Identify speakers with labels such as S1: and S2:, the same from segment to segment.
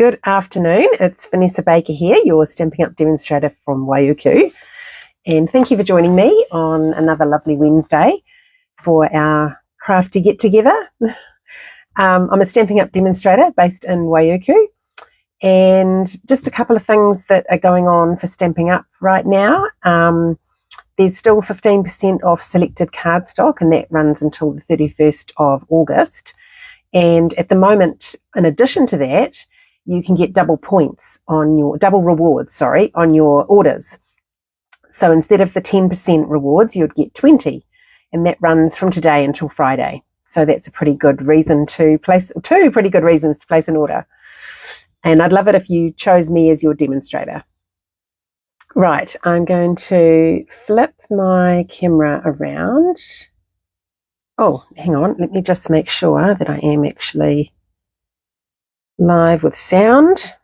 S1: Good afternoon. It's Vanessa Baker here, your Stampin' Up! Demonstrator from Waiuku. And thank you for joining me on another lovely Wednesday for our crafty get-together. I'm a Stampin' Up! Demonstrator based in Waiuku. And just a couple of things that are going on for Stampin' Up! Right now. There's still 15% off selected cardstock, and that runs until the 31st of August. And at the moment, in addition to that, you can get double rewards on your orders. So instead of the 10% rewards, you'd get 20, and that runs from today until Friday. So that's a pretty good reason to place, two pretty good reasons to place an order. And I'd love it if you chose me as your demonstrator. Right, I'm going to flip my camera around. Oh, hang on, let me just make sure that I am actually live with sound. It's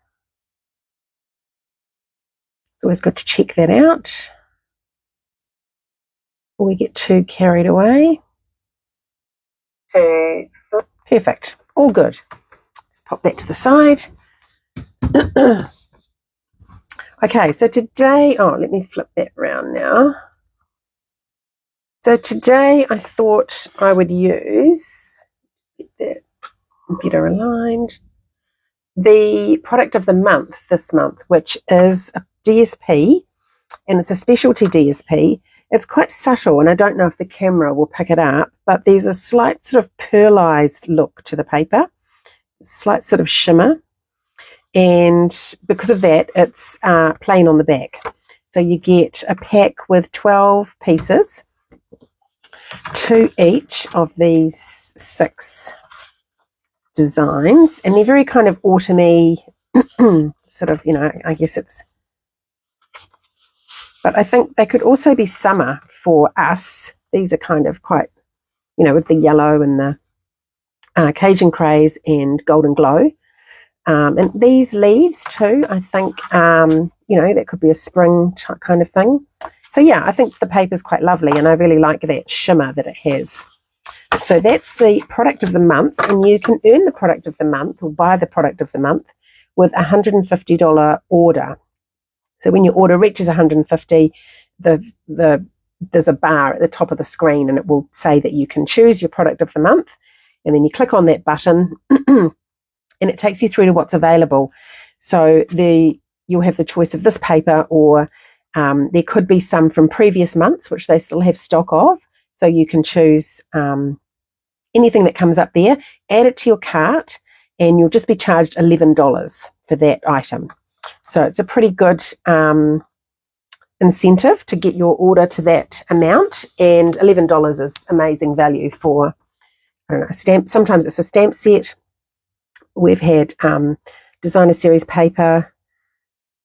S1: always good to check that out before we get too carried away. Perfect, all good. Just pop that to the side. Okay, so today, let me flip that around now. So today I thought I would use, get that better aligned, the product of the month this month, which is a DSP, and it's a specialty DSP. It's quite subtle, and I don't know if the camera will pick it up, but there's a slight sort of pearlised look to the paper, slight sort of shimmer, and because of that, it's plain on the back. So you get a pack with 12 pieces, 2 each of these 6 designs, and they're very kind of autumny, sort of, I guess it's, but I think they could also be summer for us. These are kind of quite, with the yellow and the Cajun craze and golden glow. And these leaves too, I think, that could be a spring kind of thing. So yeah, I think the paper is quite lovely, and I really like that shimmer that it has. So that's the product of the month, and you can earn the product of the month or buy the product of the month with a $150 order. So when your order reaches $150, there's a bar at the top of the screen, and it will say that you can choose your product of the month, and then you click on that button and it takes you through to what's available. So you'll have the choice of this paper, or there could be some from previous months which they still have stock of. So you can choose anything that comes up there, add it to your cart, and you'll just be charged $11 for that item. So it's a pretty good incentive to get your order to that amount, and $11 is amazing value for, I don't know, a stamp. Sometimes it's a stamp set. We've had designer series paper.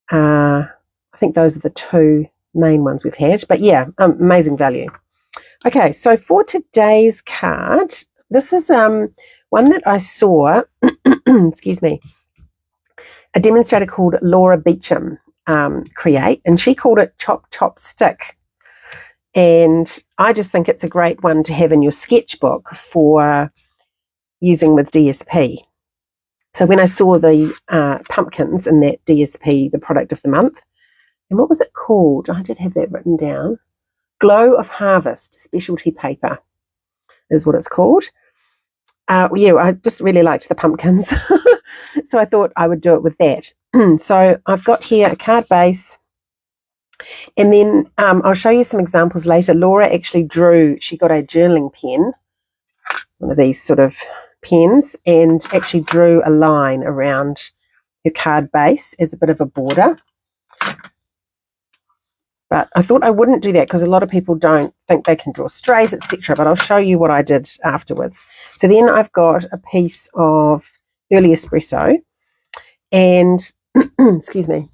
S1: I think those are the 2 main ones we've had. But yeah, amazing value. Okay, so for today's card, this is one that I saw, excuse me, a demonstrator called Laura Beecham create, and she called it Chop Chop Stick. And I just think it's a great one to have in your sketchbook for using with DSP. So when I saw the pumpkins in that DSP, the product of the month, and what was it called? I did have that written down. Glow of Harvest specialty paper is what it's called. Yeah, I just really liked the pumpkins. So I thought I would do it with that. So I've got here a card base, and then I'll show you some examples later. Laura actually she got a journaling pen, one of these sort of pens, and actually drew a line around her card base as a bit of a border. But I thought I wouldn't do that because a lot of people don't think they can draw straight, etc. But I'll show you what I did afterwards. So then I've got a piece of early espresso, and excuse me,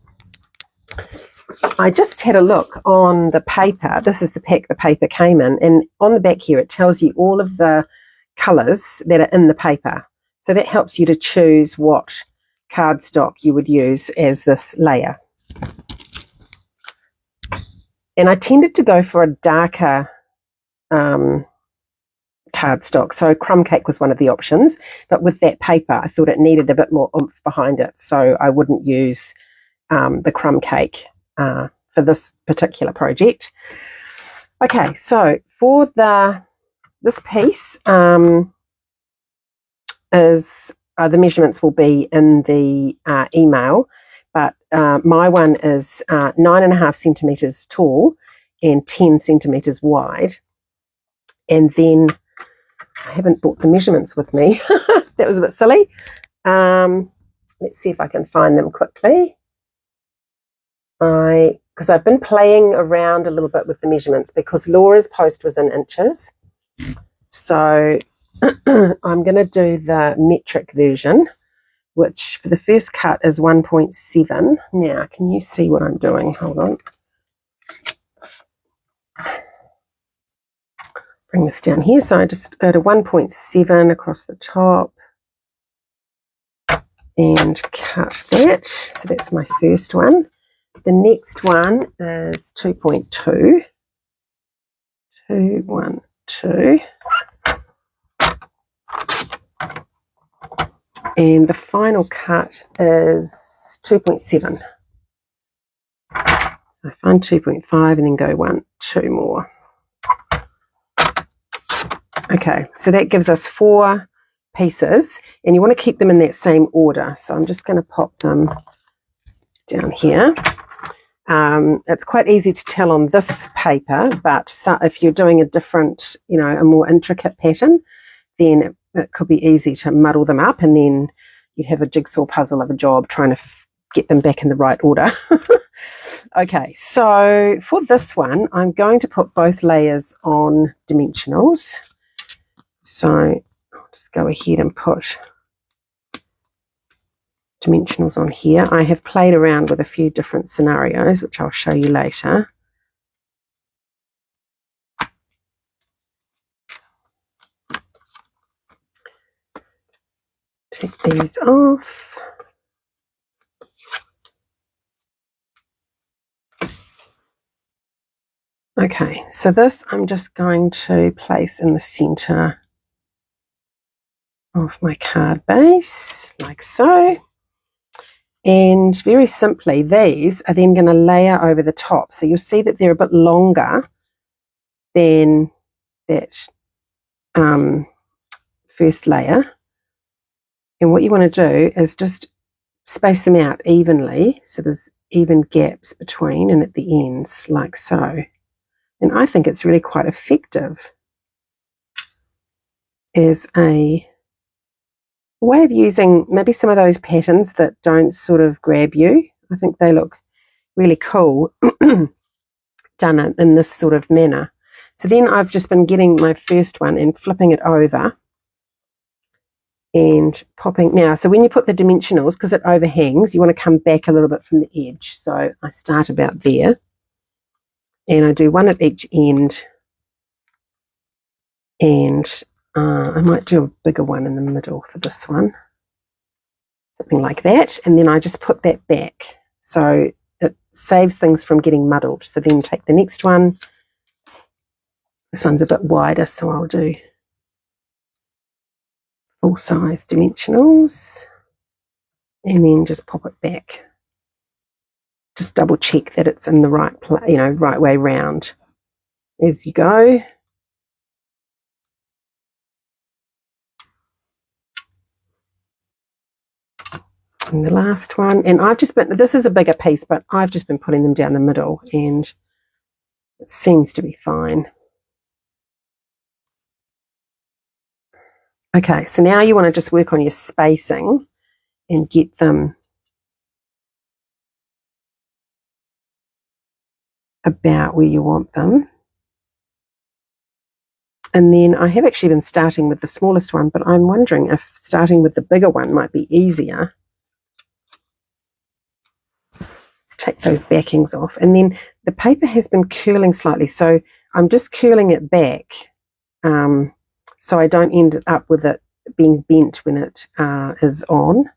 S1: I just had a look on the paper. This is the pack the paper came in, and on the back here it tells you all of the colours that are in the paper. So that helps you to choose what cardstock you would use as this layer. And I tended to go for a darker cardstock. So crumb cake was one of the options, but with that paper I thought it needed a bit more oomph behind it, so I wouldn't use the crumb cake for this particular project. Okay, so for this piece is the measurements will be in the email, but my one is 9.5 centimetres tall and 10 centimetres wide. And then I haven't brought the measurements with me. That was a bit silly. Let's see if I can find them quickly. Because I've been playing around a little bit with the measurements because Laura's post was in inches. So I'm going to do the metric version, which for the first cut is 1.7. Now, can you see what I'm doing? Hold on. Bring this down here. So I just go to 1.7 across the top and cut that. So that's my first one. The next one is 2.2. 2.12. And the final cut is 2.7. So I find 2.5 and then go 2 more. Okay, so that gives us 4 pieces, and you want to keep them in that same order. So I'm just going to pop them down here. It's quite easy to tell on this paper, but if you're doing a different, a more intricate pattern, then it could be easy to muddle them up, and then you'd have a jigsaw puzzle of a job trying to get them back in the right order. Okay, so for this one, I'm going to put both layers on dimensionals. So I'll just go ahead and put dimensionals on here. I have played around with a few different scenarios, which I'll show you later. Take these off. Okay, so this I'm just going to place in the center of my card base, like so. And very simply, these are then going to layer over the top. So you'll see that they're a bit longer than that first layer. And what you want to do is just space them out evenly, so there's even gaps between and at the ends, like so. And I think it's really quite effective as a way of using maybe some of those patterns that don't sort of grab you. I think they look really cool done in this sort of manner. So then I've just been getting my first one and flipping it over and popping. Now, so when you put the dimensionals, because it overhangs, you want to come back a little bit from the edge. So I start about there and I do one at each end, and I might do a bigger one in the middle for this one, something like that, and then I just put that back so it saves things from getting muddled. So then take the next one. This one's a bit wider, so I'll do full size dimensionals and then just pop it back. Just double check that it's in the right right way round as you go. And the last one, and I've just been, this is a bigger piece, but I've just been putting them down the middle and it seems to be fine. Okay, so now you want to just work on your spacing and get them about where you want them. And then I have actually been starting with the smallest one, but I'm wondering if starting with the bigger one might be easier. Let's take those backings off. And then the paper has been curling slightly, so I'm just curling it back so I don't end up with it being bent when it is on.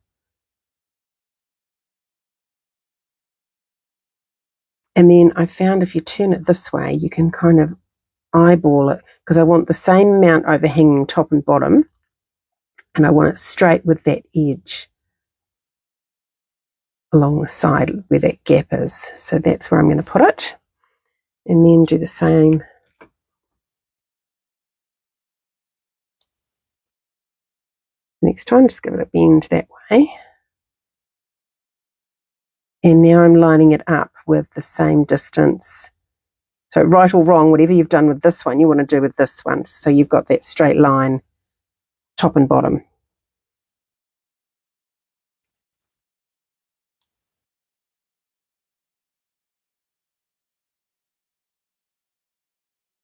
S1: And then I found if you turn it this way, you can kind of eyeball it because I want the same amount overhanging top and bottom, and I want it straight with that edge along the side where that gap is. So that's where I'm going to put it, and then do the same next time. Just give it a bend that way. And now I'm lining it up with the same distance. So right or wrong, whatever you've done with this one, you want to do with this one. So you've got that straight line, top and bottom.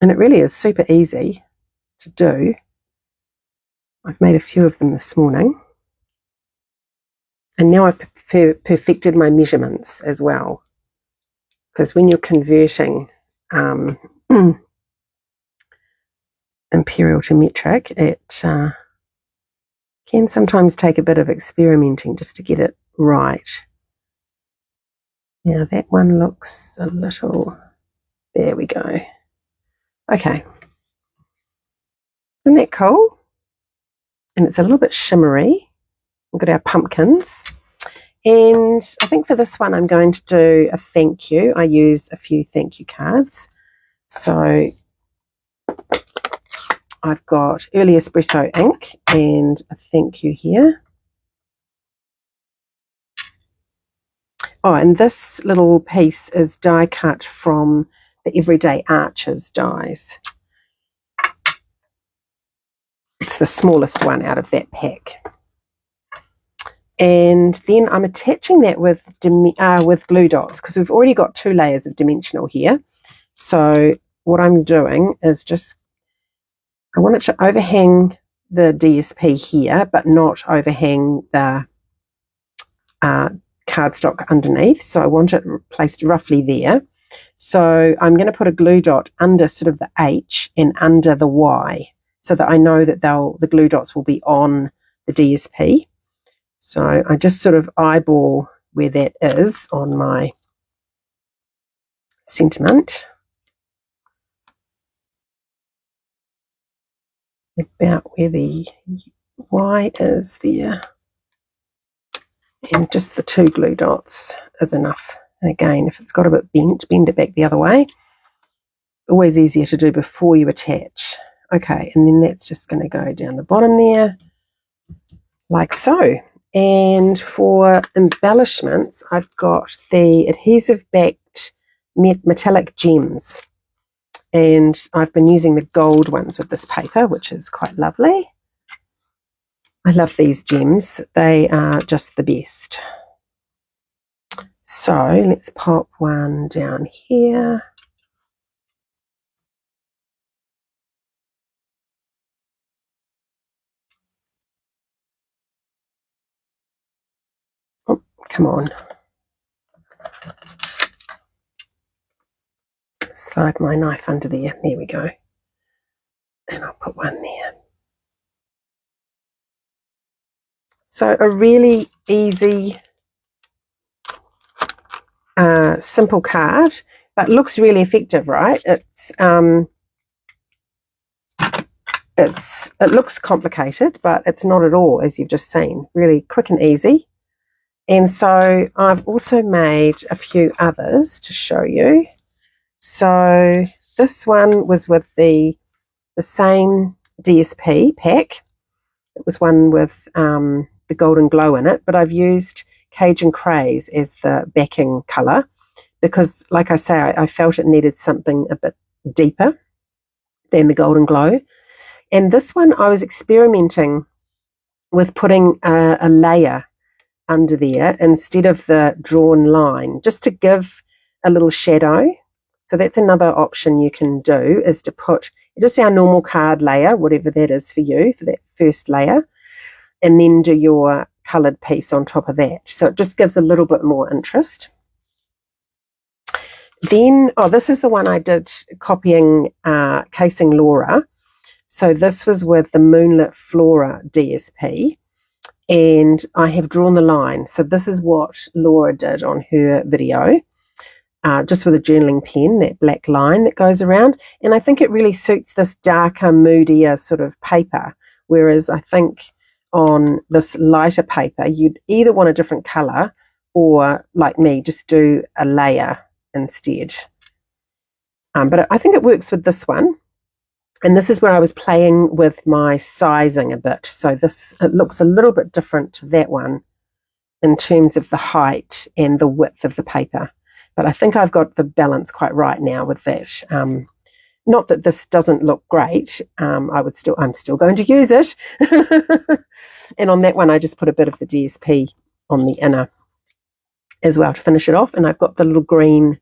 S1: And it really is super easy to do. I've made a few of them this morning. And now I've perfected my measurements as well. Because when you're converting imperial to metric, it can sometimes take a bit of experimenting just to get it right. Now that one looks a little, there we go. Okay, isn't that cool? And it's a little bit shimmery. We've got our pumpkins. And I think for this one I'm going to do a thank you. I use a few thank you cards. So I've got Early Espresso ink and a thank you here. Oh, and this little piece is die cut from the Everyday Arches dies. It's the smallest one out of that pack. And then I'm attaching that with glue dots because we've already got 2 layers of dimensional here. So what I'm doing is just, I want it to overhang the DSP here, but not overhang the cardstock underneath. So I want it placed roughly there. So I'm going to put a glue dot under sort of the H and under the Y so that I know that the glue dots will be on the DSP. So I just sort of eyeball where that is on my sentiment. About where the Y is there. And just the 2 glue dots is enough. And again, if it's got a bit bent, bend it back the other way. Always easier to do before you attach. Okay, and then that's just going to go down the bottom there, like so. And for embellishments, I've got the adhesive backed metallic gems. And I've been using the gold ones with this paper, which is quite lovely. I love these gems. They are just the best. So let's pop one down here. Oh, come on. Slide my knife under there. There we go. And I'll put one there. So a really easy, simple card, but looks really effective, right? It looks complicated, but it's not at all, as you've just seen. Really quick and easy. And so I've also made a few others to show you. So this one was with the same DSP pack. It was one with the golden glow in it, but I've used Cajun Craze as the backing colour because, like I say, I felt it needed something a bit deeper than the golden glow. And this one I was experimenting with putting a layer under there instead of the drawn line, just to give a little shadow. So that's another option you can do, is to put just our normal card layer, whatever that is for you, for that first layer, and then do your coloured piece on top of that. So it just gives a little bit more interest. Then, this is the one I did copying Casing Laura. So this was with the Moonlit Flora DSP, and I have drawn the line. So this is what Laura did on her video. just with a journaling pen, that black line that goes around. And I think it really suits this darker, moodier sort of paper, whereas I think on this lighter paper, you'd either want a different colour or, like me, just do a layer instead. But I think it works with this one. And this is where I was playing with my sizing a bit. So it looks a little bit different to that one in terms of the height and the width of the paper. But I think I've got the balance quite right now with that. Not that this doesn't look great. I'm still going to use it. And on that one, I just put a bit of the DSP on the inner as well to finish it off. And I've got the little green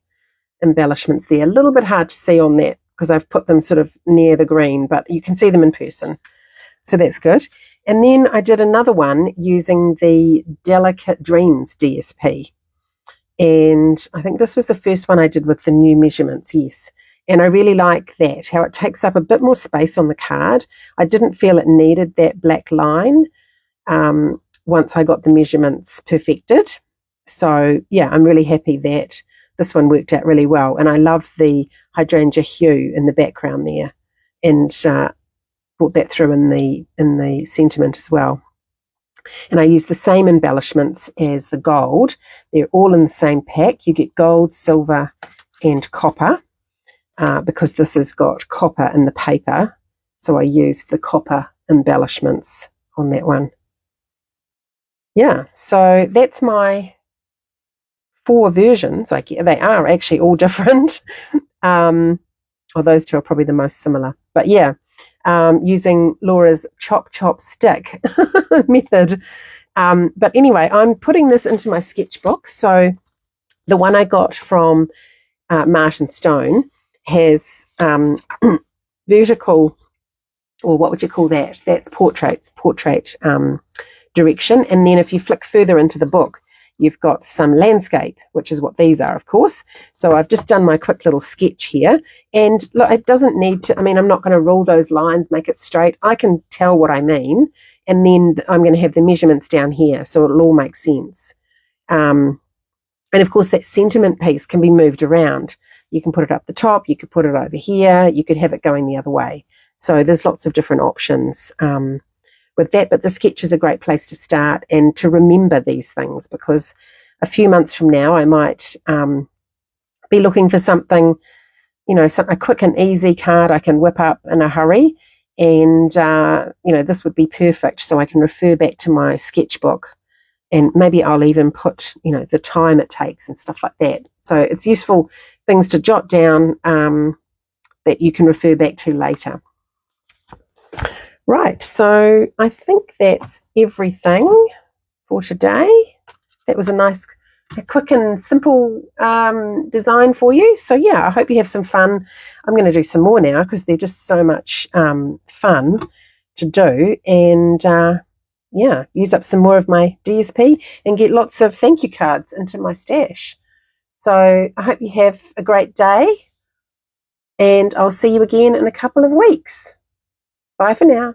S1: embellishments there. A little bit hard to see on that because I've put them sort of near the green, but you can see them in person. So that's good. And then I did another one using the Delicate Dreams DSP. And I think this was the first one I did with the new measurements, yes. And I really like that, how it takes up a bit more space on the card. I didn't feel it needed that black line once I got the measurements perfected. So yeah, I'm really happy that this one worked out really well. And I love the hydrangea hue in the background there, and brought that through in the sentiment as well. And I use the same embellishments as the gold. They're all in the same pack. You get gold, silver, and copper, because this has got copper in the paper. So I used the copper embellishments on that one. Yeah, so that's my 4 versions. They are actually all different. Well, those two are probably the most similar. But yeah, using Laura's chop stick method. But anyway, I'm putting this into my sketchbook. So the one I got from Martin Stone has vertical, or what would you call that? That's portrait direction. And then if you flick further into the book, you've got some landscape, which is what these are, of course. So I've just done my quick little sketch here. And look, it doesn't need to, I'm not going to rule those lines, make it straight. I can tell what I mean. And then I'm going to have the measurements down here, so it'll all make sense. And of course, that sentiment piece can be moved around. You can put it up the top, you could put it over here, you could have it going the other way. So there's lots of different options with that, but the sketch is a great place to start and to remember these things, because a few months from now I might be looking for something, a quick and easy card I can whip up in a hurry, and this would be perfect, so I can refer back to my sketchbook, and maybe I'll even put the time it takes and stuff like that. So it's useful things to jot down that you can refer back to later. Right, so I think that's everything for today. That was a quick and simple design for you. So yeah, I hope you have some fun. I'm going to do some more now because they're just so much fun to do. And yeah, use up some more of my DSP and get lots of thank you cards into my stash. So I hope you have a great day, and I'll see you again in a couple of weeks. Bye for now.